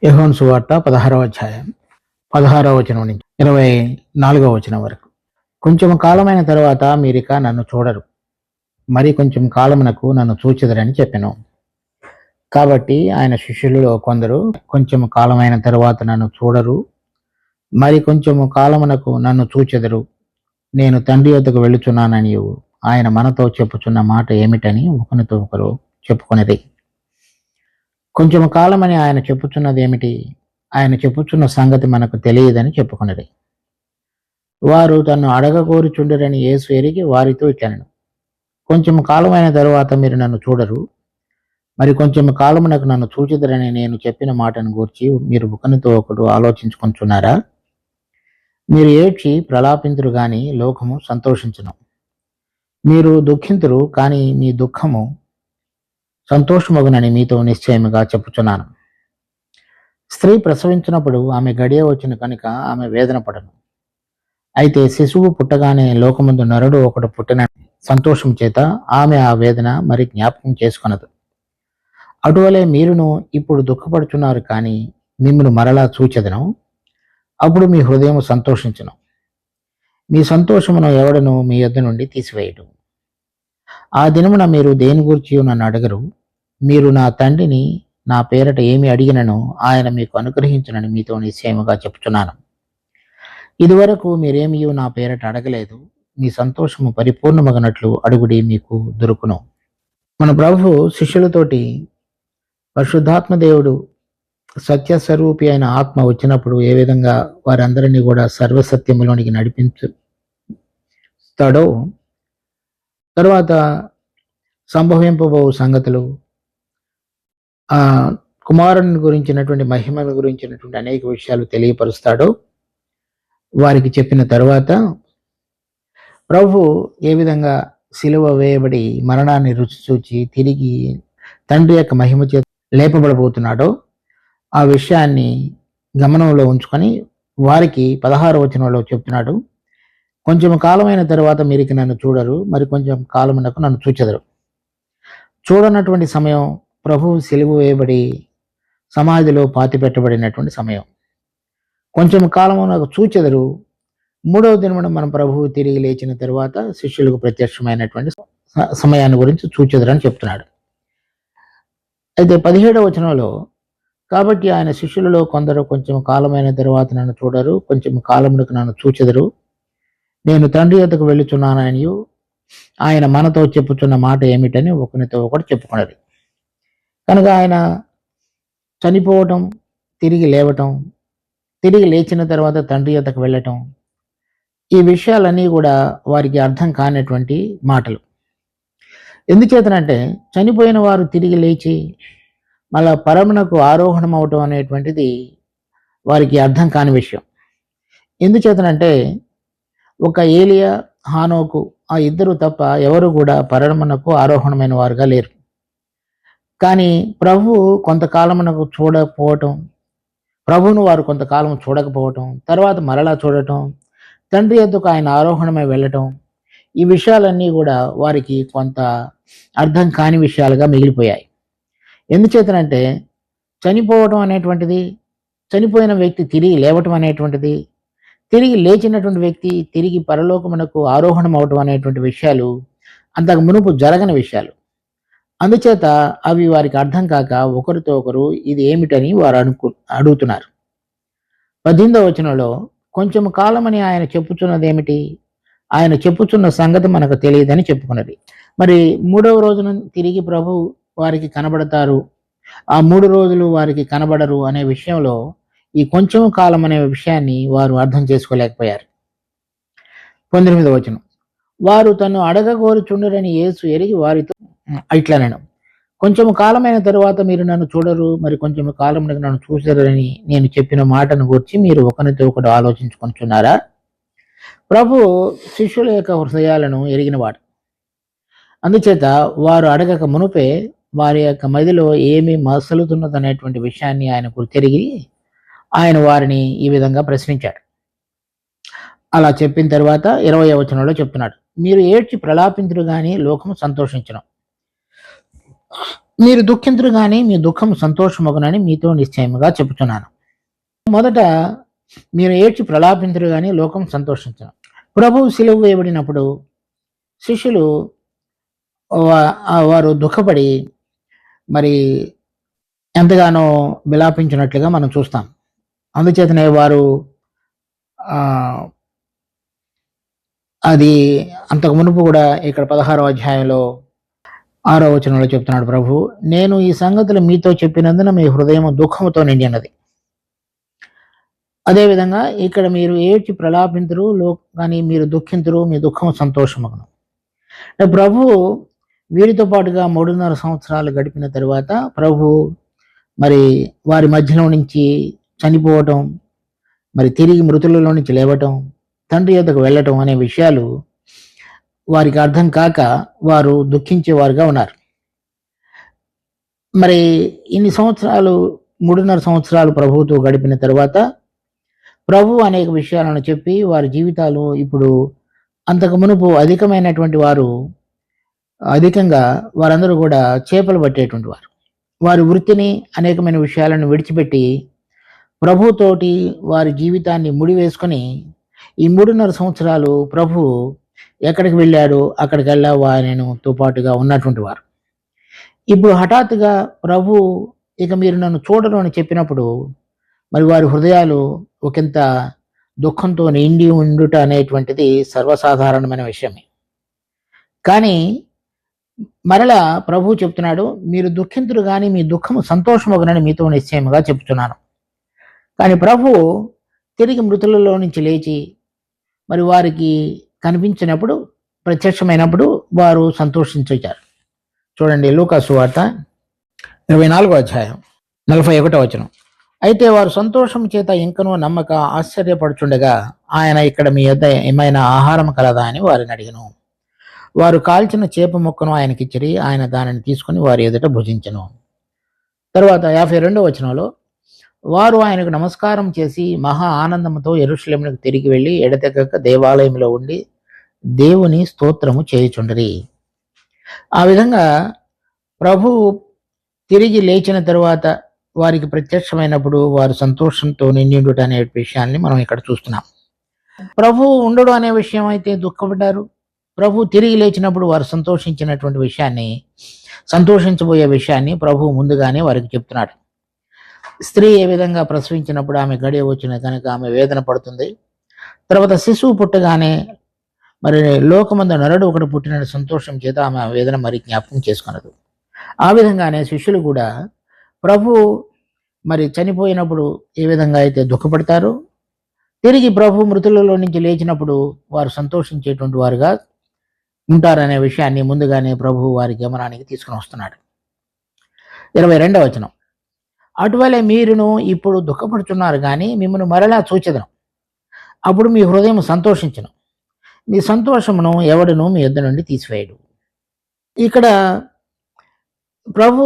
యోహాను సువార్త 16వ అధ్యాయం 16వ వచనం నుంచి 24వ వచనం వరకు. కొంచెం కాలమైన తరువాత మీరిక నన్ను చూడరు, మరి కొంచెం కాలమునకు నన్ను చూచెదరని చెప్పెను. కాబట్టి ఆయన శిష్యులలో కొందరు కొంచెం కాలమైన తరువాత నన్ను చూడరు, మరి కొంచెము కాలమునకు నన్ను చూచెదరు, నేను తండ్రి వద్దకు వెళ్ళుచున్నానని ఆయన మనతో చెప్పుచున్న మాట ఏమిటని ఒకరితో ఒకరు చెప్పుకొనిరి. కొంచెం కాలమని ఆయన చెప్పుచున్నది ఏమిటి? ఆయన చెప్పుచున్న సంగతి మనకు తెలియదని చెప్పుకొనిరి. వారు తన్ను అడగగోరుచుండరని యేసు ఎరిగి వారితో ఇట్లనెను, కొంచెం కాలమైన తరువాత మీరు నన్ను చూడరు, మరి కొంచెం కాలమునకు నన్ను చూచెదరని నేను చెప్పిన మాటను గూర్చి మీరు ఒకనితో ఒకడు ఆలోచించుకొంచున్నారా? మీరు ఏడ్చి ప్రలాపింతురు గాని లోకము సంతోషించును. మీరు దుఃఖింతురు కానీ మీ దుఃఖము సంతోషమగునని మీతో నిశ్చయముగా చెప్పుచున్నాను. స్త్రీ ప్రసవించినప్పుడు ఆమె గడియ వచ్చిన కనుక ఆమె వేదన పడను. అయితే శిశువు పుట్టగానే లోకముందు నరుడు ఒకడు పుట్టిన సంతోషం చేత ఆమె ఆ వేదన మరి జ్ఞాపకం చేసుకొనదు. అటువలే మీరును ఇప్పుడు దుఃఖపడుచున్నారు, కానీ మిమ్మల్ని మరలా చూచెదను, అప్పుడు మీ హృదయం సంతోషించును. మీ సంతోషమును ఎవడను మీ యొద్ద నుండి తీసివేయడు. ఆ దినమున మీరు దేని గురించి నన్ను అడగరు. మీరు నా తండ్రిని నా పేరట ఏమి అడిగినను ఆయన మీకు అనుగ్రహించునని మీతో నిశ్చయముగా చెప్తున్నాను. ఇదివరకు మీరేమీ నా పేరట అడగలేదు. మీ సంతోషము పరిపూర్ణమగనట్లు అడుగుడి, మీకు దొరుకును. మన ప్రభు శిష్యులతోటి పరిశుద్ధాత్మ దేవుడు సత్యస్వరూపి అయిన ఆత్మ వచ్చినప్పుడు ఏ విధంగా వారందరినీ కూడా సర్వసత్యములోనికి నడిపిస్తాడో, తర్వాత సంభవింపబో సంగతులు, ఆ కుమారుని గురించినటువంటి మహిమల గురించినటువంటి అనేక విషయాలు తెలియపరుస్తాడో వారికి చెప్పిన తరువాత ప్రభు ఏ విధంగా సిలువ వేయబడి మరణాన్ని రుచి చూచి తిరిగి తండ్రి యొక్క మహిమ చేత లేపబడబోతున్నాడో ఆ విషయాన్ని గమనంలో ఉంచుకొని వారికి 16వ వచనంలో చెప్తున్నాడు, కొంచెం కాలమైన తర్వాత మీరికి నన్ను చూడరు, మరి కొంచెం కాలమునకు నన్ను చూచెదరు. చూడనటువంటి సమయం ప్రభువు సిలువ వేయబడి సమాధిలో పాతిపెట్టబడినటువంటి సమయం. కొంచెం కాలము నాకు చూచెదరు, 3వ దినమున మన ప్రభువు తిరిగి లేచిన తర్వాత శిష్యులకు ప్రత్యక్షమైనటువంటి సమయాన్ని గురించి చూచెదరు అని చెప్తున్నాడు. అయితే 17వ వచనంలో, కాబట్టి ఆయన శిష్యులలో కొందరు కొంచెం కాలమైన తరువాత నన్ను చూడరు, కొంచెం కాలమునకు నన్ను చూచెదరు, నేను తండ్రి వద్దకు వెళ్ళుచున్నానని ఆయన మనతో చెప్పుచున్న మాట ఏమిటని ఒకరితో ఒకటి చెప్పుకున్నది. కనుక ఆయన చనిపోవటం, తిరిగి లేవటం, తిరిగి లేచిన తర్వాత తండ్రి వద్దకు వెళ్ళటం, ఈ విషయాలన్నీ కూడా వారికి అర్థం కానటువంటి మాటలు. ఎందుచేతనంటే చనిపోయిన వారు తిరిగి లేచి మళ్ళా పరమునకు ఆరోహణం అవటం అనేటువంటిది వారికి అర్థం కాని విషయం. ఎందుచేతనంటే ఒక ఏలియా, హానోకు, ఆ ఇద్దరు తప్ప ఎవరు కూడా పరమునకు ఆరోహణమైన వారుగా లేరు. కానీ ప్రభు కొంతకాలమునకు చూడకపోవటం, ప్రభువును వారు కొంతకాలం చూడకపోవటం, తర్వాత మరలా చూడటం, తండ్రి యొద్దకు ఆయన ఆరోహణమై వెళ్ళటం, ఈ విషయాలన్నీ కూడా వారికి కొంత అర్థం కాని విషయాలుగా మిగిలిపోయాయి. ఎందుచేతనంటే చనిపోవటం అనేటువంటిది, చనిపోయిన వ్యక్తి తిరిగి లేవటం అనేటువంటిది, తిరిగి లేచినటువంటి వ్యక్తి తిరిగి పరలోకమునకు ఆరోహణం అవటం అనేటువంటి విషయాలు అంతకు మునుపు జరగని విషయాలు. అందుచేత అవి వారికి అర్థం కాక ఒకరితో ఒకరు ఇది ఏమిటని వారు అడుగుతున్నారు. 18వ వచనంలో, కొంచెం కాలమని ఆయన చెప్పుచున్నది ఏమిటి? ఆయన చెప్పుచున్న సంగతి మనకు తెలియదని చెప్పుకున్నది. మరి 3వ రోజున తిరిగి ప్రభు వారికి కనబడతారు, ఆ 3 రోజులు వారికి కనబడరు అనే విషయంలో ఈ కొంచెం కాలం అనే విషయాన్ని వారు అర్థం చేసుకోలేకపోయారు. 19వ వచనం, వారు తను అడగగోరుచుండరని యేసు ఎరిగి వారితో ఇట్లనెను, కొంచెం కాలమైన తరువాత మీరు నన్ను చూడరు, మరి కొంచెం కాలం నన్ను చూసారని నేను చెప్పిన మాటను గురించి మీరు ఒకరితో ఒకడు ఆలోచించుకుంటున్నారా? ప్రభు శిష్యుల యొక్క హృదయాలను ఎరిగినవాడు. అందుచేత వారు అడగక మునుపే వారి యొక్క మదిలో ఏమి మసలుతున్నదనేటువంటి విషయాన్ని ఆయన గుర్తెరిగి ఆయన వారిని ఈ విధంగా ప్రశ్నించాడు. అలా చెప్పిన తర్వాత 20వ వచనంలో చెప్తున్నాడు, మీరు ఏడ్చి ప్రలాపింతురు గాని లోకము సంతోషించును. మీరు దుఃఖింతురు గాని మీ దుఃఖం సంతోషమగునని మీతో నిశ్చయముగా చెబుతున్నాను. మొదట మీరు ఏడ్చి ప్రలాపింతురు గాని లోకం సంతోషించను. ప్రభువు సిలువ వేయబడినప్పుడు శిష్యులు వారు దుఃఖపడి మరి ఎంతగానో విలాపించినట్లుగా మనం చూస్తాం. అందుచేతనే వారు అది అంతకు మునుపు కూడా ఇక్కడ 16వ అధ్యాయంలో 6వ వచనంలో చెప్తున్నాడు ప్రభు, నేను ఈ సంగతులు మీతో చెప్పినందున మీ హృదయం దుఃఖముతో నిండి ఉన్నది. అదేవిధంగా ఇక్కడ మీరు ఏడ్చి ప్రలాపింతురు కానీ మీరు దుఃఖింతురు, మీ దుఃఖం సంతోషమగును. ప్రభు వీరితో పాటుగా 3.5 సంవత్సరాలు గడిపిన తరువాత ప్రభు మరి వారి మధ్యలో నుంచి చనిపోవటం, మరి తిరిగి మృతులలో నుంచి లేవటం, తండ్రి యొద్దకు వెళ్ళటం అనే విషయాలు వారికి అర్థం కాక వారు దుఃఖించేవారుగా ఉన్నారు. మరి ఇన్ని సంవత్సరాలు 3.5 సంవత్సరాలు ప్రభువుతో గడిపిన తర్వాత ప్రభు అనేక విషయాలను చెప్పి వారి జీవితాలు ఇప్పుడు అంతకు మునుపు అధికమైనటువంటి వారు అధికంగా వారందరూ కూడా చేపలు పట్టేటువంటి వారు. వారి వృత్తిని అనేకమైన విషయాలను విడిచిపెట్టి ప్రభుతోటి వారి జీవితాన్ని ముడివేసుకొని ఈ 3.5 సంవత్సరాలు ప్రభు ఎక్కడికి వెళ్ళాడో అక్కడికి వెళ్ళావు ఆయనతో పాటుగా ఉన్నటువంటి వారు. ఇప్పుడు హఠాత్తుగా ప్రభు ఇక మీరు నన్ను చూడరు అని చెప్పినప్పుడు మరి వారి హృదయాలు ఒకంత దుఃఖంతో నిండి ఉండుట అనేటువంటిది సర్వసాధారణమైన విషయమే. కానీ మరలా ప్రభు చెప్తున్నాడు, మీరు దుఃఖింతురు కానీ మీ దుఃఖము సంతోషమగునని మీతో నిశ్చయముగా చెప్తున్నాను. కానీ ప్రభు తిరిగి మృతులలో నుంచి లేచి మరి వారికి కనిపించినప్పుడు, ప్రత్యక్షమైనప్పుడు వారు సంతోషించారు. చూడండి లూకా సువార్త 24వ అధ్యాయం 41వ వచనం. అయితే వారు సంతోషం చేత ఇంకనూ నమ్మక ఆశ్చర్యపడుచుండగా ఆయన, ఇక్కడ మీ యొద్ద ఏమైనా ఆహారం కలదా అని వారిని అడిగను. వారు కాల్చిన చేప ముక్కను ఆయనకిచ్చిరి. ఆయన దానిని తీసుకుని వారి ఎదుట భుజించను. తర్వాత 52వ వచనంలో, వారు ఆయనకు నమస్కారం చేసి మహా ఆనందంతో యెరూషలేమునకు తిరిగి వెళ్ళి ఎడతెగక దేవాలయంలో ఉండి దేవుని స్తోత్రము చేయుచుండరి. ఆ విధంగా ప్రభు తిరిగి లేచిన తరువాత వారికి ప్రత్యక్షమైనప్పుడు వారు సంతోషంతో నిండుట అనే విషయాన్ని మనం ఇక్కడ చూస్తున్నాం. ప్రభు ఉండడు అనే విషయం అయితే దుఃఖపడ్డారు. ప్రభు తిరిగి లేచినప్పుడు వారు సంతోషించినటువంటి విషయాన్ని, సంతోషించబోయే విషయాన్ని ప్రభు ముందుగానే వారికి చెప్తున్నాడు. స్త్రీ ఏ విధంగా ప్రసవించినప్పుడు ఆమె గడియ వచ్చిన కనుక ఆమె వేదన పడుతుంది. తర్వాత శిశువు పుట్టగానే మరి లోకమందు నరుడు ఒకటి పుట్టిన సంతోషం చేత ఆమె వేదన మరి జ్ఞాపకం చేసుకున్నది. ఆ విధంగానే శిష్యులు కూడా ప్రభు మరి చనిపోయినప్పుడు ఏ విధంగా అయితే దుఃఖపడతారో, తిరిగి ప్రభు మృతులలో నుంచి లేచినప్పుడు వారు సంతోషించేటువంటి వారుగా ఉంటారనే విషయాన్ని ముందుగానే ప్రభు వారి గమనానికి తీసుకుని వస్తున్నాడు. 22వ వచనం, అటువలే మీరును ఇప్పుడు దుఃఖపడుతున్నారు కానీ మిమ్మల్ని మరలా చూచెదను, అప్పుడు మీ హృదయం సంతోషించను, మీ సంతోషమును ఎవడును మీ యొద్ద నుండి తీసివేయడు. ఇక్కడ ప్రభు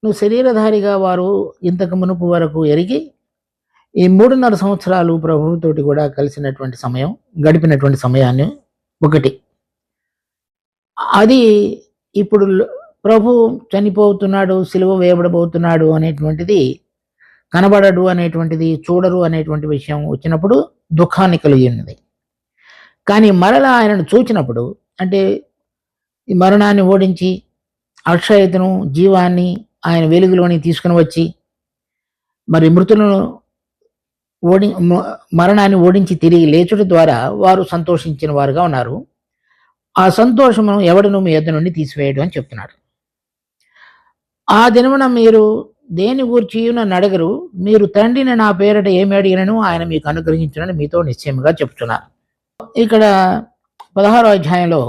నువ్వు శరీరధారిగా వారు ఇంతకు మునుపు వరకు ఎరిగి ఈ 3.5 సంవత్సరాలు ప్రభువుతోటి కూడా కలిసినటువంటి సమయం, గడిపినటువంటి సమయాన్ని ఒకటి, అది ఇప్పుడు ప్రభు చనిపోతున్నాడు, సిలువ వేయబడబోతున్నాడు అనేటువంటిది కనబడడు అనేటువంటిది, చూడరు అనేటువంటి విషయం వచ్చినప్పుడు దుఃఖాన్ని కలిగి ఉన్నది. కానీ మరలా ఆయనను చూచినప్పుడు, అంటే ఈ మరణాన్ని ఓడించి అక్షయతను, జీవాన్ని ఆయన వెలుగులోని తీసుకుని వచ్చి మరి మృతులను మరణాన్ని ఓడించి తిరిగి లేచుట ద్వారా వారు సంతోషించిన వారుగా ఉన్నారు. ఆ సంతోషమును ఎవడును మీ యొద్ద నుండి తీసివేయడు అని చెప్తున్నాడు. ఆ దినమున మీరు దేని గూర్చి నన్ను అడగరు, మీరు తండ్రిని నా పేరట ఏమి అడిగినను ఆయన మీకు అనుగ్రహించునని మీతో నిశ్చయముగా చెప్తున్నాను. ఇక్కడ 16వ అధ్యాయంలో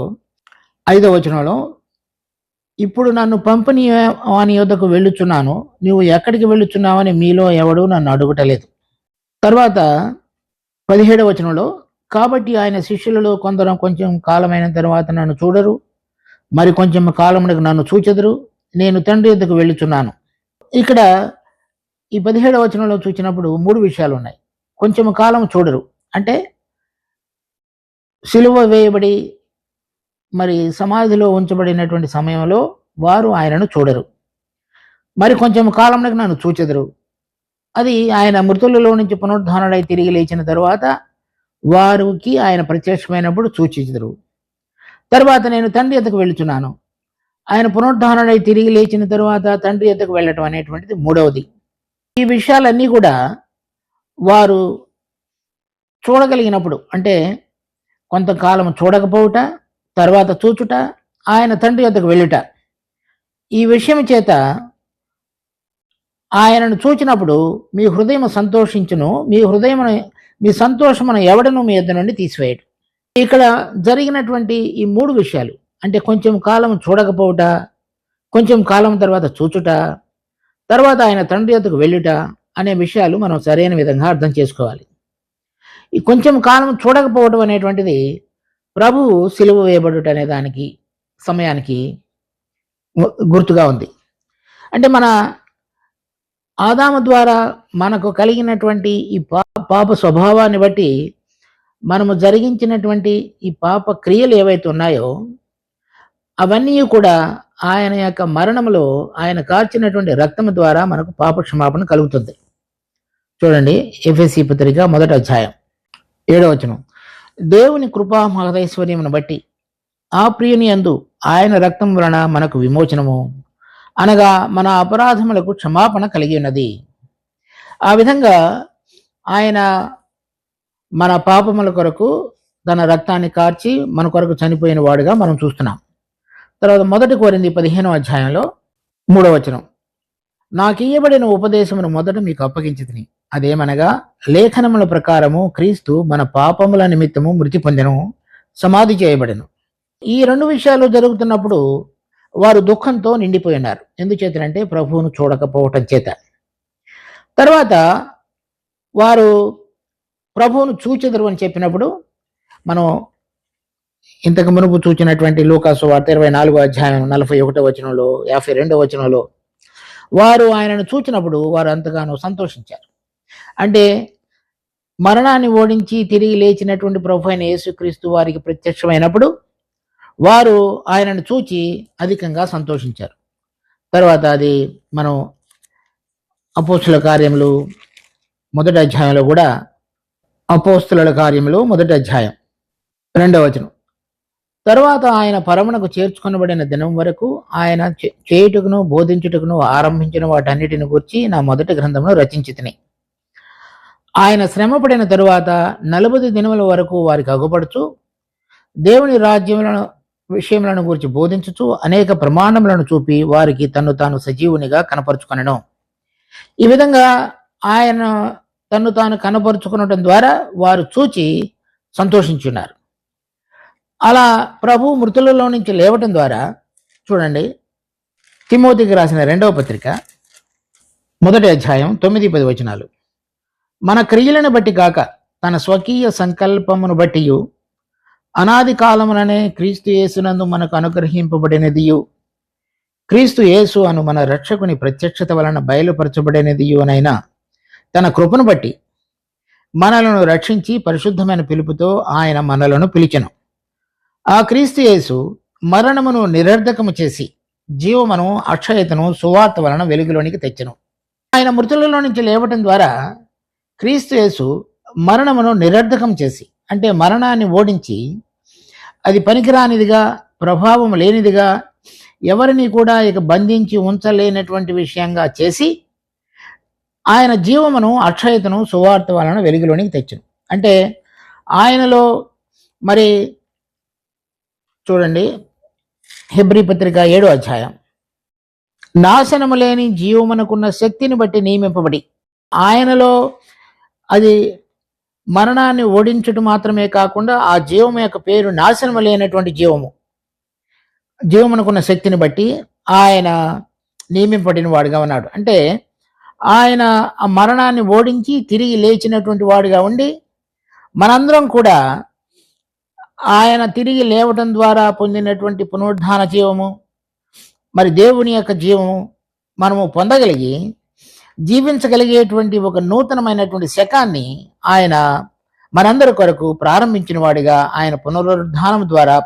5వ వచనంలో, ఇప్పుడు నన్ను పంపిణీ వాని యొద్దకు వెళ్ళుచున్నాను, నువ్వు ఎక్కడికి వెళ్ళుచున్నావని మీలో ఎవడు నన్ను అడుగుటలేదు. తర్వాత 17వ వచనంలో, కాబట్టి ఆయన శిష్యులలో కొందరు కొంచెం కాలమైన తర్వాత నన్ను చూడరు, మరి కొంచెం కాలమునకు నన్ను చూచెదరు, నేను తండ్రి యొద్దకు వెళ్ళుచున్నాను. ఇక్కడ ఈ 17వ వచనంలో చూసినప్పుడు 3 విషయాలు ఉన్నాయి. కొంచెం కాలం చూడరు అంటే సిలువ వేయబడి మరి సమాధిలో ఉంచబడినటువంటి సమయంలో వారు ఆయనను చూడరు. మరి కొంచెం కాలంలోకి నన్ను చూచెదరు. అది ఆయన మృతులలో నుంచి పునరుద్ధానుడై తిరిగి లేచిన తరువాత వారికి ఆయన ప్రత్యక్షమైనప్పుడు సూచించెదరు. తర్వాత నేను తండ్రి యొద్దకు వెళుచున్నాను. ఆయన పునరుద్ధానుడై తిరిగి లేచిన తరువాత తండ్రి యొద్దకు వెళ్ళటం అనేటువంటిది మూడవది. ఈ విషయాలన్నీ కూడా వారు చూడగలిగినప్పుడు, అంటే కొంతకాలం చూడకపోవుట, తర్వాత చూచుట, ఆయన తండ్రి యొద్దకు వెళ్ళుట, ఈ విషయం చేత ఆయనను చూచినప్పుడు మీ హృదయం సంతోషించును, మీ సంతోషమును ఎవడను మీ యొద్ద నుండి తీసివేయడు. ఇక్కడ జరిగినటువంటి ఈ మూడు విషయాలు, అంటే కొంచెం కాలం చూడకపోవుట, కొంచెం కాలం తర్వాత చూచుట, తర్వాత ఆయన తండ్రి యొద్దకు వెళ్ళుట అనే విషయాలు మనం సరైన విధంగా అర్థం చేసుకోవాలి. ఈ కొంచెం కాలం చూడకపోవడం అనేటువంటిది ప్రభువు సిలువ వేయబడుట అనే దానికి సమయానికి గుర్తుగా ఉంది. అంటే మన ఆదాము ద్వారా మనకు కలిగినటువంటి ఈ పాప స్వభావాన్ని బట్టి మనము జరిగించినటువంటి ఈ పాప క్రియలు ఏవైతే ఉన్నాయో అవన్నీ కూడా ఆయన యొక్క మరణంలో ఆయన కార్చినటువంటి రక్తము ద్వారా మనకు పాప క్షమాపణ కలుగుతుంది. చూడండి, ఎఫెసీ పత్రిక 1వ అధ్యాయం 7వ వచనం. దేవుని కృపా మహదైశ్వర్యమును బట్టి ఆ ప్రియుని యందు ఆయన రక్తం వలన మనకు విమోచనము, అనగా మన అపరాధములకు క్షమాపణ కలిగి ఉన్నది. ఆ విధంగా ఆయన మన పాపముల కొరకు తన రక్తాన్ని కార్చి మన కొరకు చనిపోయిన వాడుగా మనం చూస్తున్నాం. తర్వాత 1 కొరింథీ 15వ అధ్యాయంలో 3వ వచనం. నాకు ఇయ్యబడిన ఉపదేశమును మొదట మీకు అప్పగించితిని, అదేమనగా లేఖనముల ప్రకారము క్రీస్తు మన పాపముల నిమిత్తము మృతి పొందెను, సమాధి చేయబడెను. ఈ రెండు విషయాలు జరుగుతున్నప్పుడు వారు దుఃఖంతో నిండిపోయి ఉన్నారు. ఎందుచేతనంటే ప్రభువును చూడకపోవటం చేత. తర్వాత వారు ప్రభువును చూచెదరు అని చెప్పినప్పుడు మనం ఇంతకు మునుపు చూచినటువంటి లూకాసు వార్త 24వ అధ్యాయం 41వ వచనంలో 52వ వచనంలో వారు ఆయనను చూచినప్పుడు వారు అంతగానో సంతోషించారు. అంటే మరణాన్ని ఓడించి తిరిగి లేచినటువంటి ప్రభు అయిన యేసుక్రీస్తు వారికి ప్రత్యక్షమైనప్పుడు వారు ఆయనను చూచి అధికంగా సంతోషించారు. తర్వాత అది మనం అపోస్తుల కార్యములు 1వ అధ్యాయంలో కూడా, అపోస్తుల కార్యములు 1వ అధ్యాయం 2వ వచనం. తర్వాత ఆయన పరమునకు చేర్చుకొనబడిన దినం వరకు ఆయన చేయుటకును బోధించుటకును ఆరంభించిన వాటన్నిటిని గురించి నా మొదటి గ్రంథమును రచించితిని. ఆయన శ్రమపడిన తరువాత 40 దినముల వరకు వారికి అగుపడుచు దేవుని రాజ్యములను విషయములను గురించి బోధించుచు అనేక ప్రమాణములను చూపి వారికి తన్ను తాను సజీవునిగా కనపరుచుకొనెను. ఈ విధంగా ఆయన తన్ను తాను కనపరుచుకునడం ద్వారా వారు చూచి సంతోషించున్నారు. అలా ప్రభు మృతులలో నుంచి లేవటం ద్వారా, చూడండి, తిమోతికి రాసిన 2వ పత్రిక 1వ అధ్యాయం 9-10 వచనాలు. మన క్రియలను బట్టి కాక తన స్వకీయ సంకల్పమును బట్టి అనాది కాలముననే క్రీస్తు యేసునందు మనకు అనుగ్రహింపబడినదియు, క్రీస్తు యేసు అను మన రక్షకుని ప్రత్యక్షత వలన బయలుపరచబడినదియు అనైనా తన కృపను బట్టి మనలను రక్షించి పరిశుద్ధమైన పిలుపుతో ఆయన మనలను పిలిచెను. ఆ క్రీస్తు యేసు మరణమును నిరర్ధకము చేసి జీవమును అక్షయతను సువార్త వలన వెలుగులోనికి తెచ్చెను. ఆయన మృతులలో నుంచి లేవటం ద్వారా క్రీస్తు యేసు మరణమును నిరర్ధకం చేసి, అంటే మరణాన్ని ఓడించి అది పనికిరానిదిగా, ప్రభావం లేనిదిగా, ఎవరిని కూడా ఇక బంధించి ఉంచలేనటువంటి విషయంగా చేసి ఆయన జీవమును అక్షయతను సువార్త వలన వెలుగులోనికి తెచ్చెను. అంటే ఆయనలో మరి చూడండి, హెబ్రీ పత్రిక 7వ అధ్యాయం, నాశనము లేని జీవమునకున్న శక్తిని బట్టి నియమింపబడి ఆయనలో అది మరణాన్ని ఓడించుట మాత్రమే కాకుండా ఆ జీవము యొక్క పేరు నాశనము లేనటువంటి జీవమునకున్న శక్తిని బట్టి ఆయన నియమింపబడిన వాడుగా ఉన్నాడు. అంటే ఆయన ఆ మరణాన్ని ఓడించి తిరిగి లేచినటువంటి వాడుగా ఉండి మనందరం కూడా ఆయన తిరిగి లేవటం ద్వారా పొందినటువంటి పునరుద్ధాన జీవము, మరి దేవుని యొక్క జీవము మనము పొందగలిగి జీవించగలిగేటువంటి ఒక నూతనమైనటువంటి శకాన్ని ఆయన మనందరి కొరకు ప్రారంభించిన వాడిగా ఆయన పునరుద్ధానం ద్వారా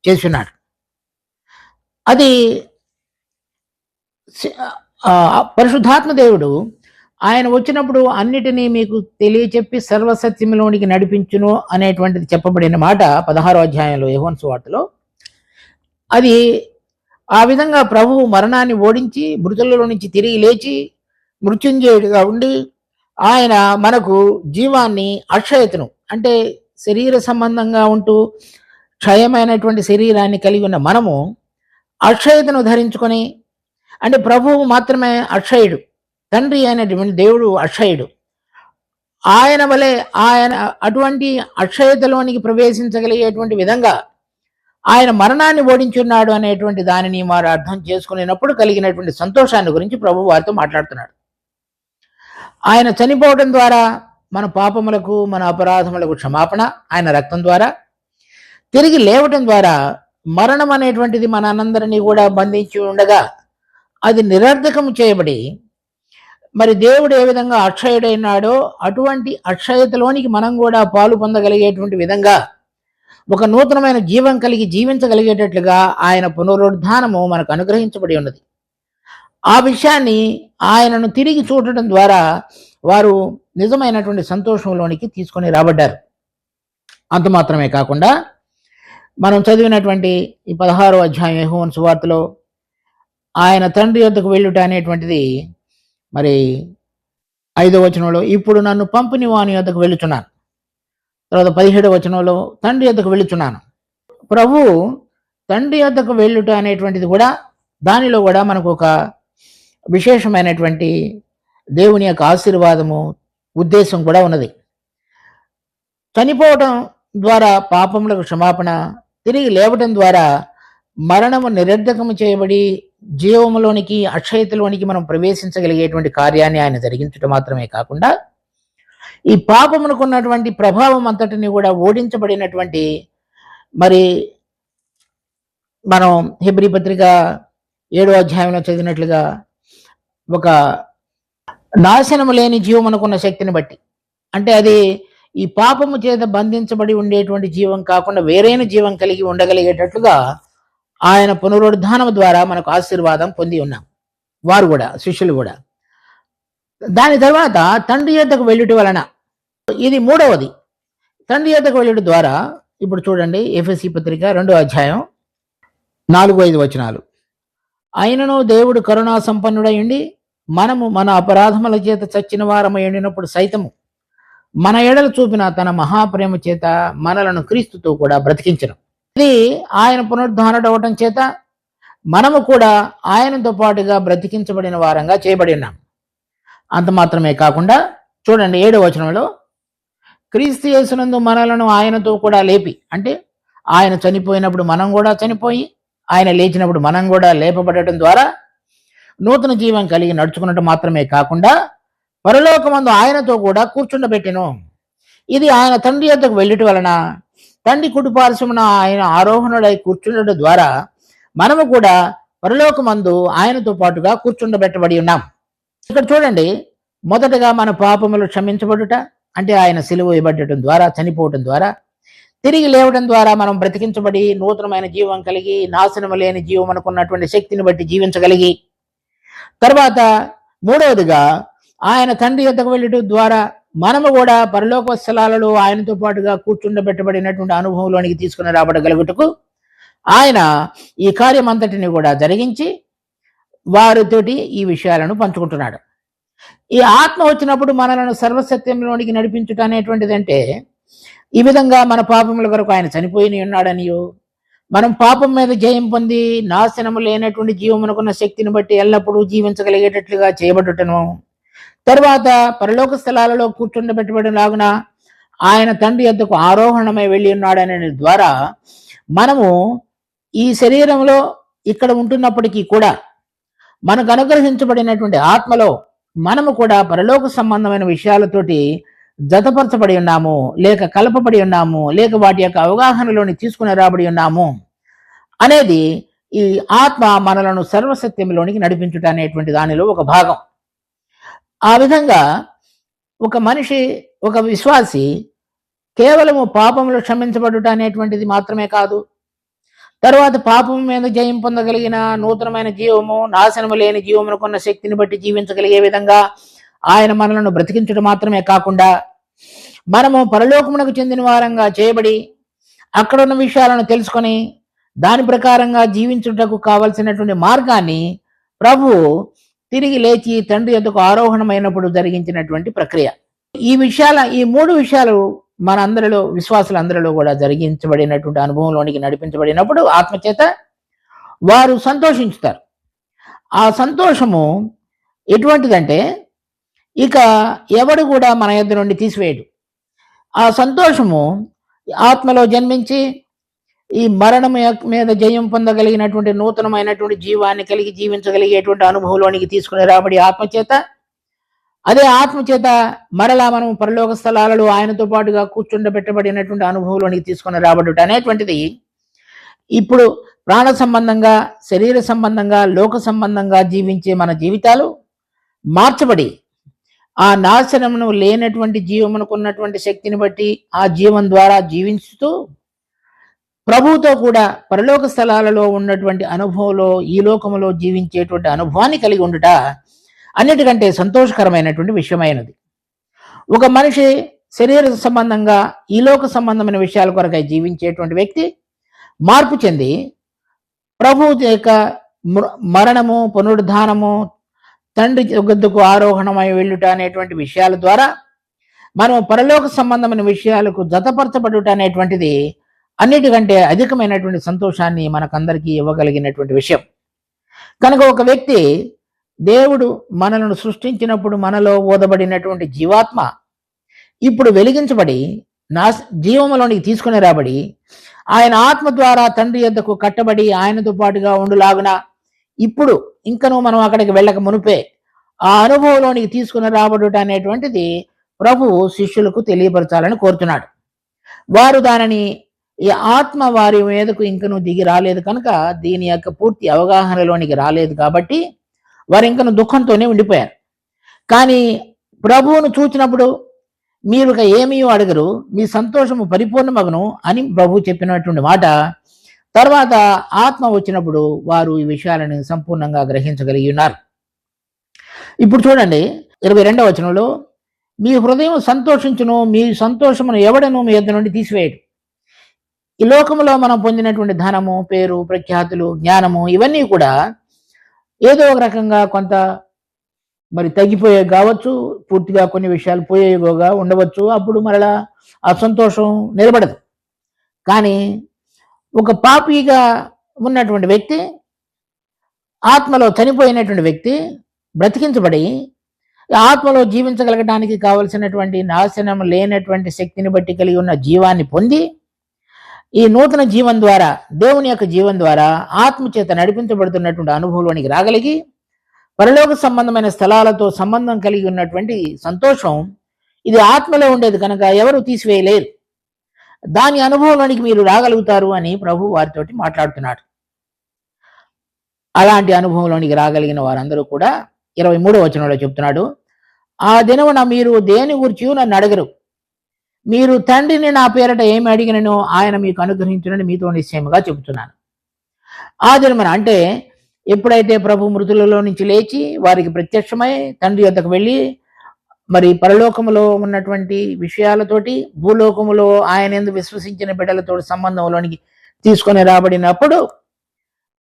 చేస్తున్నాడు. అది పరిశుద్ధాత్మ దేవుడు ఆయన వచ్చినప్పుడు అన్నిటినీ మీకు తెలియచెప్పి సర్వసత్యంలోనికి నడిపించును అనేటువంటిది చెప్పబడిన మాట 16వ అధ్యాయంలో యోహాను సువార్తలో. అది ఆ విధంగా ప్రభువు మరణాన్ని ఓడించి మృతులలో నుంచి తిరిగి లేచి మృత్యుంజయుడిగా ఉండి ఆయన మనకు జీవాన్ని, అక్షయతను, అంటే శరీర సంబంధంగా ఉంటూ క్షయమైనటువంటి శరీరాన్ని కలిగి ఉన్న మనము అక్షయతను ధరించుకొని, అంటే ప్రభువు మాత్రమే అక్షయుడు, తండ్రి అయినటువంటి దేవుడు అక్షయుడు. ఆయన వలె ఆయన అటువంటి అక్షయతలోనికి ప్రవేశించగలిగేటువంటి విధంగా ఆయన మరణాన్ని ఓడించున్నాడు అనేటువంటి దానిని వారు అర్థం చేసుకునేటప్పుడు కలిగినటువంటి సంతోషాన్ని గురించి ప్రభు వారితో మాట్లాడుతున్నాడు. ఆయన చనిపోవడం ద్వారా మన పాపములకు, మన అపరాధములకు క్షమాపణ, ఆయన రక్తం ద్వారా తిరిగి లేవటం ద్వారా మరణం అనేటువంటిది మనందరినీ కూడా బంధించి ఉండగా అది నిరర్ధకం చేయబడి, మరి దేవుడు ఏ విధంగా అక్షయుడైనాడో అటువంటి అక్షయతలోనికి మనం కూడా పాలు పొందగలిగేటువంటి విధంగా ఒక నూతనమైన జీవం కలిగి జీవించగలిగేటట్లుగా ఆయన పునరుద్ధానము మనకు అనుగ్రహించబడి ఉన్నది. ఆ విషయాన్ని ఆయనను తిరిగి చూడటం ద్వారా వారు నిజమైనటువంటి సంతోషంలోనికి తీసుకొని రాబడ్డారు. అంత మాత్రమే కాకుండా మనం చదివినటువంటి ఈ 16వ అధ్యాయం యోహాను సువార్తలో ఆయన తండ్రి యొద్దకు వెళ్ళుట అనేటువంటిది, మరి 5వ వచనంలో ఇప్పుడు నన్ను పంపిన వాని యొద్దకు వెళ్ళుచున్నాను, తర్వాత 17వ వచనంలో తండ్రి యొద్దకు వెళ్ళుచున్నాను. ప్రభు తండ్రి యొద్దకు వెళ్ళుట అనేటువంటిది కూడా, దానిలో కూడా మనకు ఒక విశేషమైనటువంటి దేవుని యొక్క ఆశీర్వాదము, ఉద్దేశం కూడా ఉన్నది. చనిపోవటం ద్వారా పాపములకు క్షమాపణ, తిరిగి లేవటం ద్వారా మరణము నిరర్ధకము చేయబడి జీవములోనికి, అక్షయతలోనికి మనం ప్రవేశించగలిగేటువంటి కార్యాన్ని ఆయన జరిగించడం మాత్రమే కాకుండా ఈ పాపమునకున్నటువంటి ప్రభావం అంతటిని కూడా ఓడించబడినటువంటి, మరి మనం హెబ్రీ పత్రిక 7వ అధ్యాయంలో చదివినట్లుగా ఒక నాశనము లేని జీవమునకున్న శక్తిని బట్టి, అంటే అది ఈ పాపము చేత బంధించబడి ఉండేటువంటి జీవం కాకుండా వేరైన జీవం కలిగి ఉండగలిగేటట్లుగా ఆయన పునరుద్ధానం ద్వారా మనకు ఆశీర్వాదం పొంది ఉన్నాం, వారు కూడా, శిష్యులు కూడా. దాని తర్వాత తండ్రి యొద్దకు వెళ్ళుట వలన, ఇది మూడవది. తండ్రి యొద్దకు వెళ్ళుట ద్వారా ఇప్పుడు చూడండి, ఎఫెసీ పత్రిక 2వ అధ్యాయం 4-5 వచనాలు. అయినను దేవుడు కరుణా సంపన్నుడై ఉండి మనము మన అపరాధముల చేత చచ్చిన వారమై ఉండినప్పుడు సైతము మన ఎడలు చూపిన తన మహాప్రేమ చేత మనలను క్రీస్తుతో కూడా బ్రతికించను. ఇది ఆయన పునరుద్ధానుడవటం చేత మనము కూడా ఆయనతో పాటుగా బ్రతికించబడిన వారంగా చేయబడి ఉన్నాం. అంత మాత్రమే కాకుండా చూడండి 7వ వచనంలో, క్రీస్తు యేసునందు మనలను ఆయనతో కూడా లేపి, అంటే ఆయన చనిపోయినప్పుడు మనం కూడా చనిపోయి, ఆయన లేచినప్పుడు మనం కూడా లేపబడటం ద్వారా నూతన జీవం కలిగి నడుచుకున్నట్టు మాత్రమే కాకుండా పరలోకమందు ఆయనతో కూడా కూర్చుండబెట్టెను. ఇది ఆయన తండ్రి యొద్దకు వెళ్ళుట వలన, తండ్రి కుడిపార్శ్వమున ఆయన ఆరోహణుడై కూర్చుండటం ద్వారా మనము కూడా పరలోకమందు ఆయనతో పాటుగా కూర్చుండబెట్టబడి ఉన్నాం. ఇక్కడ చూడండి, మొదటగా మన పాపములు క్షమించబడుట, అంటే ఆయన సిలువ వేయబడటం ద్వారా, చనిపోవటం ద్వారా, తిరిగి లేవడం ద్వారా మనం బ్రతికించబడి నూతనమైన జీవం కలిగి నాశనము లేని జీవం అనుకున్నటువంటి శక్తిని బట్టి జీవించగలిగి, తర్వాత మూడవదిగా ఆయన తండ్రి యొద్దకు వెళ్ళటం ద్వారా మనము కూడా పరలోక స్థలాలలో ఆయనతో పాటుగా కూర్చుండబెట్టబడినటువంటి అనుభవంలోనికి తీసుకుని రాబడగలుగుటకు ఆయన ఈ కార్యం అంతటిని కూడా జరిగించి వారితోటి ఈ విషయాలను పంచుకుంటున్నాడు. ఈ ఆత్మ వచ్చినప్పుడు మనలను సర్వసత్యంలోనికి నడిపించుట అనేటువంటిది, అంటే ఈ విధంగా మన పాపముల కొరకు ఆయన చనిపోయి ఉన్నాడనియో, మనం పాపం మీద జయం పొంది నాశనము లేనటువంటి జీవమునకున్న శక్తిని బట్టి ఎల్లప్పుడూ జీవించగలిగేటట్లుగా చేయబడుటను, తర్వాత పరలోక స్థలాలలో కూర్చుండబెట్టబడినలాగున ఆయన తండ్రి యొద్దకు ఆరోహణమై వెళ్ళి ఉన్నాడనే ద్వారా మనము ఈ శరీరంలో ఇక్కడ ఉంటున్నప్పటికీ కూడా మనకు అనుగ్రహించబడినటువంటి ఆత్మలో మనము కూడా పరలోక సంబంధమైన విషయాలతోటి జతపరచబడి ఉన్నాము, లేక కలపబడి ఉన్నాము, లేక వాటి యొక్క అవగాహనలోని తీసుకుని రాబడి ఉన్నాము అనేది ఈ ఆత్మ మనలను సర్వసత్యంలోనికి నడిపించుట అనేటువంటి దానిలో ఒక భాగం. ఆ విధంగా ఒక మనిషి, ఒక విశ్వాసి కేవలము పాపములు క్షమించబడుట అనేటువంటిది మాత్రమే కాదు, తర్వాత పాపం మీద జయం పొందగలిగిన నూతనమైన జీవము, నాశనము లేని జీవమునకున్న శక్తిని బట్టి జీవించగలిగే విధంగా ఆయన మనలను బ్రతికించడం మాత్రమే కాకుండా మనము పరలోకమునకు చెందిన వారంగా చేయబడి అక్కడ ఉన్న విషయాలను తెలుసుకొని దాని ప్రకారంగా జీవించుటకు కావలసినటువంటి మార్గాన్ని ప్రభువు తిరిగి లేచి తండ్రి యొద్దకు ఆరోహణమైనప్పుడు జరిగించినటువంటి ప్రక్రియ. ఈ మూడు విషయాలు మనందరిలో, విశ్వాసులందరిలో కూడా జరిగించబడినటువంటి అనుభవంలోనికి నడిపించబడినప్పుడు ఆత్మచేత వారు సంతోషించుతారు. ఆ సంతోషము ఎటువంటిదంటే ఇక ఎవడు కూడా మన యొద్ద నుండి తీసివేయడు. ఆ సంతోషము ఆత్మలో జన్మించి ఈ మరణం మీద జయం పొందగలిగినటువంటి నూతనమైనటువంటి జీవాన్ని కలిగి జీవించగలిగేటువంటి అనుభవంలోనికి తీసుకుని రాబడి ఆత్మచేత, అదే ఆత్మచేత మరలా మనం పరలోక స్థలాలలో ఆయనతో పాటుగా కూర్చుండబెట్టబడినటువంటి అనుభవంలోనికి తీసుకుని రాబడుట అనేటువంటిది ఇప్పుడు ప్రాణ సంబంధంగా, శరీర సంబంధంగా, లోక సంబంధంగా జీవించే మన జీవితాలు మార్చబడి ఆ నాశనమును లేనటువంటి జీవమునకున్నటువంటి శక్తిని బట్టి ఆ జీవం ద్వారా జీవించుతూ ప్రభువుతో కూడా పరలోక స్థలాలలో ఉన్నటువంటి అనుభవంలో ఈ లోకములో జీవించేటువంటి అనుభవాన్ని కలిగి ఉండుట అన్నిటికంటే సంతోషకరమైనటువంటి విషయమైనది. ఒక మనిషి శరీర సంబంధంగా ఈ లోక సంబంధమైన విషయాల కొరకై జీవించేటువంటి వ్యక్తి మార్పు చెంది ప్రభు యొక్క మరణము, పునరుద్ధానము, తండ్రి వద్దకు ఆరోహణమై వెళ్ళుట అనేటువంటి విషయాల ద్వారా మనం పరలోక సంబంధమైన విషయాలకు జతపరచబడుట అనేటువంటిది అన్నిటికంటే అధికమైనటువంటి సంతోషాన్ని మనకందరికీ ఇవ్వగలిగినటువంటి విషయం. కనుక ఒక వ్యక్తి దేవుడు మనలను సృష్టించినప్పుడు మనలో ఓదబడినటువంటి జీవాత్మ ఇప్పుడు వెలిగించబడి జీవములోనికి తీసుకుని రాబడి ఆయన ఆత్మ ద్వారా తండ్రి యొద్దకు కట్టబడి ఆయనతో పాటుగా ఉండులాగున ఇప్పుడు ఇంకనూ మనం అక్కడికి వెళ్ళక మునిపే ఆ అనుభవంలోనికి తీసుకుని రాబడుట అనేటువంటిది ప్రభువు శిష్యులకు తెలియపరచాలని కోరుతున్నాడు. వారు దానిని ఈ ఆత్మ వారి మీదకు ఇంకనూ దిగి రాలేదు కనుక దీని యొక్క పూర్తి అవగాహనలోనికి రాలేదు కాబట్టి వారు ఇంకనూ దుఃఖంతోనే ఉండిపోయారు. కానీ ప్రభువును చూచినప్పుడు మీరు ఏమీ అడగరు, మీ సంతోషము పరిపూర్ణమగును అని ప్రభు చెప్పినటువంటి మాట. తర్వాత ఆత్మ వచ్చినప్పుడు వారు ఈ విషయాలను సంపూర్ణంగా గ్రహించగలిగి ఉన్నారు. ఇప్పుడు చూడండి 22వ వచనంలో, మీ హృదయం సంతోషించును, మీ సంతోషమును ఎవడను మీ యొద్ద నుండి తీసివేయడు. ఈ లోకంలో మనం పొందినటువంటి ధనము, పేరు, ప్రఖ్యాతులు, జ్ఞానము ఇవన్నీ కూడా ఏదో ఒక రకంగా కొంత మరి తగ్గిపోయే కావచ్చు, పూర్తిగా కొన్ని విషయాలు పోయేగా ఉండవచ్చు. అప్పుడు మరలా ఆ సంతోషం నిలబడదు. కానీ ఒక పాపిగా ఉన్నటువంటి వ్యక్తి, ఆత్మలో చనిపోయినటువంటి వ్యక్తి బ్రతికించబడి ఆత్మలో జీవించగలగడానికి కావలసినటువంటి నాశనం లేనటువంటి శక్తిని బట్టి కలిగి ఉన్న జీవాన్ని పొంది ఈ నూతన జీవం ద్వారా, దేవుని యొక్క జీవం ద్వారా ఆత్మచేత నడిపించబడుతున్నటువంటి అనుభవంలోనికి రాగలిగి పరలోక సంబంధమైన స్థలాలతో సంబంధం కలిగి ఉన్నటువంటి సంతోషం ఇది ఆత్మలో ఉండేది కనుక ఎవరు తీసివేయలేరు. దాని అనుభవంలోనికి మీరు రాగలుగుతారు అని ప్రభు వారితోటి మాట్లాడుతున్నాడు. అలాంటి అనుభవంలోనికి రాగలిగిన వారందరూ కూడా 23వ వచనంలో చెప్తున్నాడు, ఆ దినమున మీరు దేని గురించి నన్ను అడగరు, మీరు తండ్రిని నా పేరట ఏమి అడిగినను ఆయన మీకు అనుగ్రహించునని మీతో నిశ్చయముగా చెబుతున్నాను. ఆ దినమున అంటే ఎప్పుడైతే ప్రభు మృతులలో నుంచి లేచి వారికి ప్రత్యక్షమై తండ్రి యొద్దకు వెళ్ళి మరి పరలోకములో ఉన్నటువంటి విషయాలతోటి భూలోకములో ఆయన యందు విశ్వసించిన బిడ్డలతో సంబంధంలోనికి తీసుకొని రాబడినప్పుడు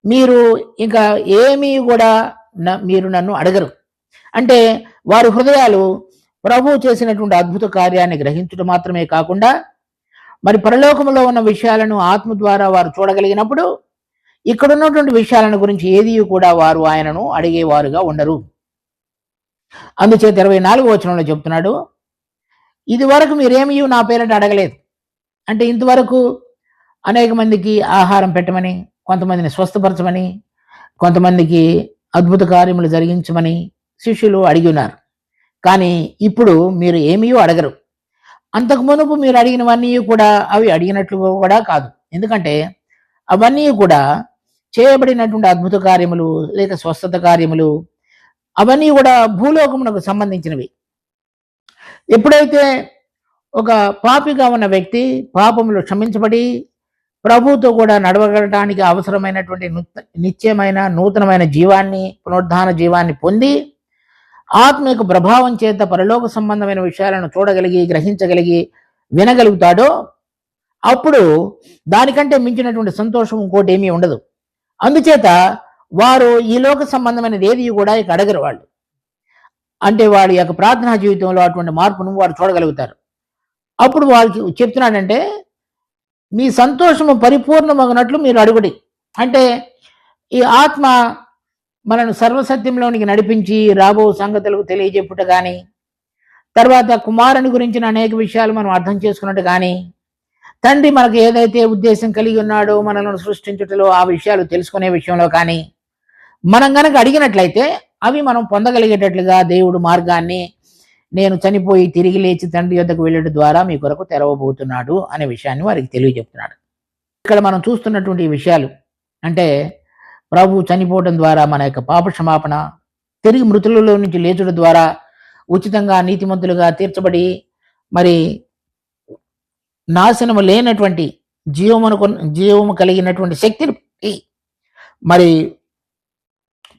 మీరు ఇంకా ఏమీ కూడా మీరు నన్ను అడగరు. అంటే వారి హృదయాలు ప్రభు చేసినటువంటి అద్భుత కార్యాన్ని గ్రహించడం మాత్రమే కాకుండా మరి పరలోకములో ఉన్న విషయాలను ఆత్మ ద్వారా వారు చూడగలిగినప్పుడు ఇక్కడ ఉన్నటువంటి విషయాలను గురించి ఏది కూడా వారు ఆయనను అడిగేవారుగా ఉండరు. అందుచేత 24వ వచనంలో చెప్తున్నాడు, ఇది వరకు మీరేమీ నా పేరంటే అడగలేదు. అంటే ఇంతవరకు అనేక మందికి ఆహారం పెట్టమని, కొంతమందిని స్వస్థపరచమని, కొంతమందికి అద్భుత కార్యములు జరిగించమని శిష్యులు అడిగి ఉన్నారు. కానీ ఇప్పుడు మీరు ఏమీ అడగరు. అంతకు మునుపు మీరు అడిగినవన్నీ కూడా అవి అడిగినట్లు కూడా కాదు. ఎందుకంటే అవన్నీ కూడా చేయబడినటువంటి అద్భుత కార్యములు లేక స్వస్థత కార్యములు అవన్నీ కూడా భూలోకమునకు సంబంధించినవి. ఎప్పుడైతే ఒక పాపిగా ఉన్న వ్యక్తి పాపములు క్షమించబడి ప్రభువుతో కూడా నడవగలటానికి అవసరమైనటువంటి నిత్యమైన నూతనమైన జీవాన్ని, పునరుద్ధాన జీవాన్ని పొంది ఆత్మ ప్రభావం చేత పరలోక సంబంధమైన విషయాలను చూడగలిగి, గ్రహించగలిగి, వినగలుగుతాడో అప్పుడు దానికంటే మించినటువంటి సంతోషం ఇంకోటి ఏమీ ఉండదు. అందుచేత వారు ఈ లోక సంబంధమైనది ఏది కూడా ఇక అడగరు. వాళ్ళు అంటే వాడి యొక్క ప్రార్థనా జీవితంలో అటువంటి మార్పును వారు చూడగలుగుతారు. అప్పుడు వాళ్ళకి చెప్తున్నాడంటే, మీ సంతోషము పరిపూర్ణమగినట్లు మీరు అడుగుడి. అంటే ఈ ఆత్మ మనను సర్వసత్యంలోనికి నడిపించి రాబో సంగతులకు తెలియజెప్పుట కానీ, తర్వాత కుమారుని గురించిన అనేక విషయాలు మనం అర్థం చేసుకున్నట్టు కానీ, తండ్రి మనకు ఏదైతే ఉద్దేశం కలిగి ఉన్నాడో మనల్ని సృష్టించుటలో ఆ విషయాలు తెలుసుకునే విషయంలో కానీ మనం కనుక అడిగినట్లయితే అవి మనం పొందగలిగేటట్లుగా దేవుడు మార్గాన్ని నేను చనిపోయి తిరిగి లేచి తండ్రి యొద్దకు వెళ్ళడం ద్వారా మీ కొరకు తెరవబోతున్నాడు అనే విషయాన్ని వారికి తెలియజెప్తున్నాడు. ఇక్కడ మనం చూస్తున్నటువంటి విషయాలు అంటే ప్రభు చనిపోవడం ద్వారా మన యొక్క పాప క్షమాపణ, తిరిగి మృతులలో నుంచి లేచుడు ద్వారా ఉచితంగా నీతిమంతులుగా తీర్చబడి మరి నాశనము లేనటువంటి జీవము కలిగినటువంటి శక్తిని మరి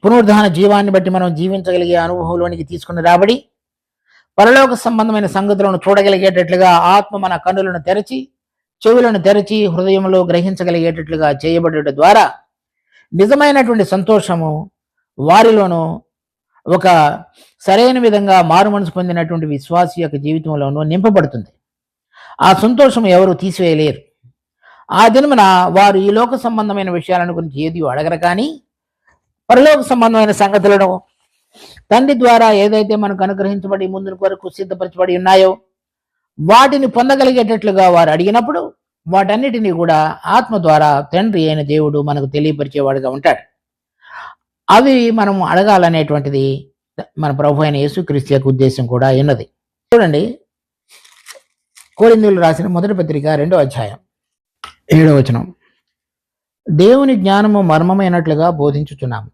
పునరుద్ధాన జీవాన్ని బట్టి మనం జీవించగలిగే అనుభవంలోనికి తీసుకుని రాబడి పరలోక సంబంధమైన సంగతులను చూడగలిగేటట్లుగా ఆత్మ మన కన్నులను తెరచి, చెవులను తెరచి, హృదయంలో గ్రహించగలిగేటట్లుగా చేయబడట ద్వారా నిజమైనటువంటి సంతోషము వారిలోనూ ఒక సరైన విధంగా మారు మనసు పొందినటువంటి విశ్వాసి యొక్క జీవితంలోనూ నింపబడుతుంది. ఆ సంతోషం ఎవరు తీసివేయలేరు. ఆ దినమున వారు ఈ లోక సంబంధమైన విషయాలను గురించి ఏది అడగరు, కానీ పరలోక సంబంధమైన సంగతులను తండ్రి ద్వారా ఏదైతే మనకు అనుగ్రహించబడి ముందు కొరకు సిద్ధపరచబడి ఉన్నాయో వాటిని పొందగలిగేటట్లుగా వారు అడిగినప్పుడు వాటన్నిటినీ కూడా ఆత్మ ద్వారా తండ్రి అయిన దేవుడు మనకు తెలియపరిచేవాడుగా ఉంటాడు. అవి మనం అడగాలనేటువంటిది మన ప్రభు అయిన యేసుక్రీస్తు యొక్క ఉద్దేశం కూడా ఉన్నది. చూడండి, కొరింథీయులకు రాసిన మొదటి పత్రిక 2వ అధ్యాయం 7వ వచనం. దేవుని జ్ఞానము మర్మమైనట్లుగా బోధించుచున్నాము.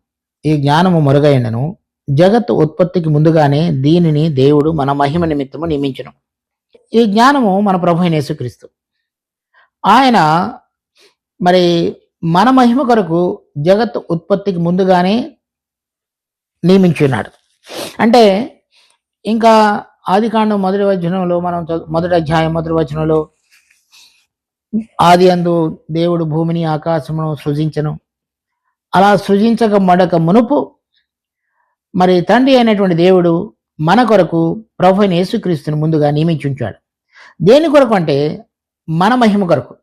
ఈ జ్ఞానము మరుగైనను జగత్తు ఉత్పత్తికి ముందుగానే దీనిని దేవుడు మన మహిమ నిమిత్తము నియమించును. ఈ జ్ఞానము మన ప్రభు అయిన యేసుక్రీస్తు. ఆయన మరి మన మహిమ కొరకు జగత్తు ఉత్పత్తికి ముందుగానే నియమించున్నాడు. అంటే ఇంకా ఆదికాండం మొదటి వచనంలో మనం మొదటి అధ్యాయం మొదటి వచనంలో ఆది అందు దేవుడు భూమిని ఆకాశమును సృజించను, అలా సృజించక మడక మునుపు మరి తండ్రి అయినటువంటి దేవుడు మన కొరకు ప్రభు అయిన యేసుక్రీస్తుని ముందుగా నియమించి ఉంచాడు. దేని కొరకు అంటే మన మహిమ కొరకు.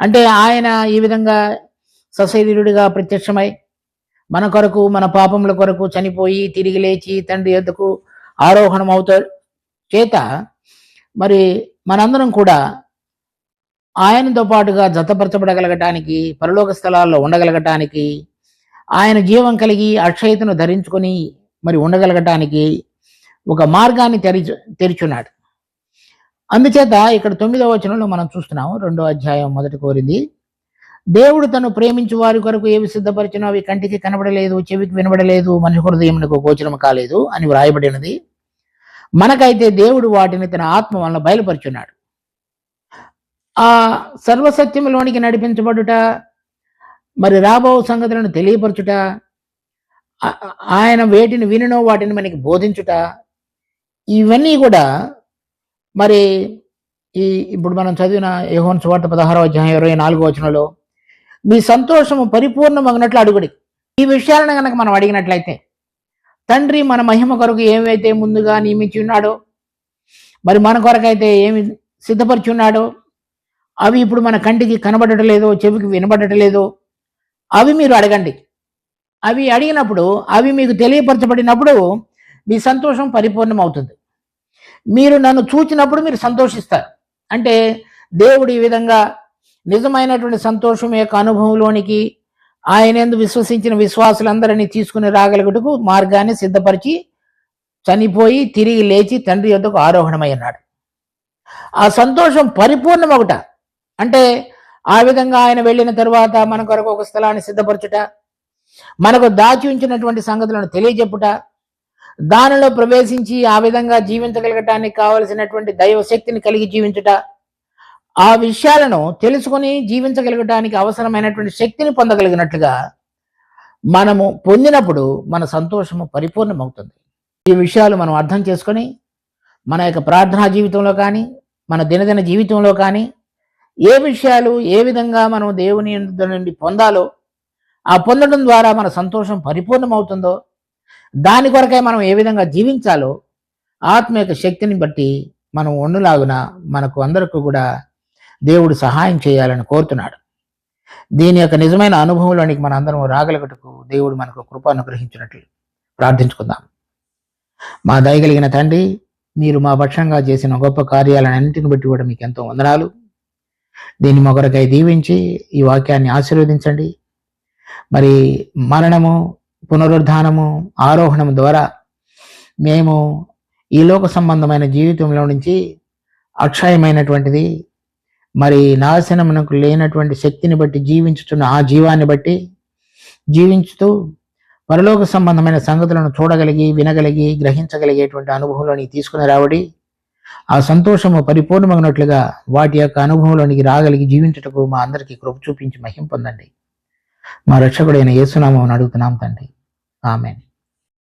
అంటే ఆయన ఈ విధంగా సశరీరుడిగా ప్రత్యక్షమై మన కొరకు, మన పాపముల కొరకు చనిపోయి తిరిగి లేచి తండ్రి యొద్దకు ఆరోహణం అవుతాడు చేత మరి మనందరం కూడా ఆయనతో పాటుగా జతపరచబడగలగటానికి, పరలోక స్థలాల్లో ఉండగలగటానికి, ఆయన జీవం కలిగి అక్షయతను ధరించుకొని మరి ఉండగలగటానికి ఒక మార్గాన్ని తెరిచున్నాడు. అందుచేత ఇక్కడ 9వ వచనంలో మనం చూస్తున్నాము, 2వ అధ్యాయం మొదటి కోరింది. దేవుడు తను ప్రేమించు వారి కొరకు ఏవి సిద్ధపరిచినో అవి కంటికి కనబడలేదు, చెవికి వినబడలేదు, మనిషి హృదయమునకు గోచరం కాలేదు అని వ్రాయబడినది. మనకైతే దేవుడు వాటిని తన ఆత్మ వలన బయలుపరుచున్నాడు. ఆ సర్వసత్యంలోనికి నడిపించబడుట, మరి రాబో సంగతులను తెలియపరచుట, ఆయన వేటిని వినో వాటిని మనకి బోధించుట, ఇవన్నీ కూడా మరి ఇప్పుడు మనం చదివిన యోహాను సువార్త 16వ అధ్యాయం 24వ వచనంలో మీ సంతోషము పరిపూర్ణమగినట్లు అడుగుడి. ఈ విషయాలను కనుక మనం అడిగినట్లయితే తండ్రి మన మహిమ కొరకు ఏమైతే ముందుగా నియమించి ఉన్నాడో, మరి మన కొరకైతే ఏమి సిద్ధపరిచి ఉన్నాడో అవి ఇప్పుడు మన కంటికి కనబడటం లేదో, చెవికి వినబడటం లేదో అవి మీరు అడగండి. అవి అడిగినప్పుడు అవి మీకు తెలియపరచబడినప్పుడు మీ సంతోషం పరిపూర్ణం అవుతుంది. మీరు నన్ను చూచినప్పుడు మీరు సంతోషిస్తారు. అంటే దేవుడు ఈ విధంగా నిజమైనటువంటి సంతోషం యొక్క అనుభవంలోనికి ఆయనందు విశ్వసించిన విశ్వాసులందరినీ తీసుకుని రాగలుగుటకు మార్గాన్ని సిద్ధపరిచి చనిపోయి తిరిగి లేచి తండ్రి యొద్దకు ఆరోహణమై ఉన్నాడు. ఆ సంతోషం పరిపూర్ణమగుట అంటే ఆ విధంగా ఆయన వెళ్ళిన తరువాత మన కొరకు ఒక స్థలాన్ని సిద్ధపరచుట, మనకు దాచి ఉంచినటువంటి సంగతులను తెలియజెప్పుట, దానిలో ప్రవేశించి ఆ విధంగా జీవించగలగటానికి కావలసినటువంటి దైవ శక్తిని కలిగి జీవించుట, ఆ విషయాలను తెలుసుకొని జీవించగలగడానికి అవసరమైనటువంటి శక్తిని పొందగలిగినట్లుగా మనము పొందినప్పుడు మన సంతోషము పరిపూర్ణమవుతుంది. ఈ విషయాలు మనం అర్థం చేసుకొని మన యొక్క ప్రార్థనా జీవితంలో కానీ, మన దినదిన జీవితంలో కానీ ఏ విషయాలు ఏ విధంగా మనం దేవుని నుండి పొందాలో, ఆ పొందడం ద్వారా మన సంతోషం పరిపూర్ణమవుతుందో, దాని కొరకై మనం ఏ విధంగా జీవించాలో ఆత్మ యొక్క శక్తిని బట్టి మనం ఉండులాగున మనకు అందరికీ కూడా దేవుడు సహాయం చేయాలని కోరుతున్నాడు. దీని యొక్క నిజమైన అనుభవంలోనికి మన అందరం రాగలగటకు దేవుడు మనకు కృప అనుగ్రహించినట్లు ప్రార్థించుకుందాం. మా దయగలిగిన తండ్రి, మీరు మా పక్షంగా చేసిన గొప్ప కార్యాలన్నింటిని బట్టి కూడా మీకు ఎంతో వందనాలు. దీన్ని మొగరకై దీవించి ఈ వాక్యాన్ని ఆశీర్వదించండి. మరి మరణము, పునరుద్ధానము, ఆరోహణము ద్వారా మేము ఈ లోక సంబంధమైన జీవితంలో నుంచి అక్షయమైనటువంటిది, మరి నాశనమునకు లేనటువంటి శక్తిని బట్టి జీవించుతున్న ఆ జీవాన్ని బట్టి జీవించుతూ పరలోక సంబంధమైన సంగతులను చూడగలిగి, వినగలిగి, గ్రహించగలిగేటువంటి అనుభవంలోనికి తీసుకుని రావడి, ఆ సంతోషము పరిపూర్ణమైనట్లుగా వాటి యొక్క అనుభవంలోనికి రాగలిగి జీవించుటకు మా అందరికీ కృప చూపించి మహిమ పొందండి. మా రక్షకుడైన యేసునామమున అడుగుతున్నాం తండ్రి. ఆమేన్.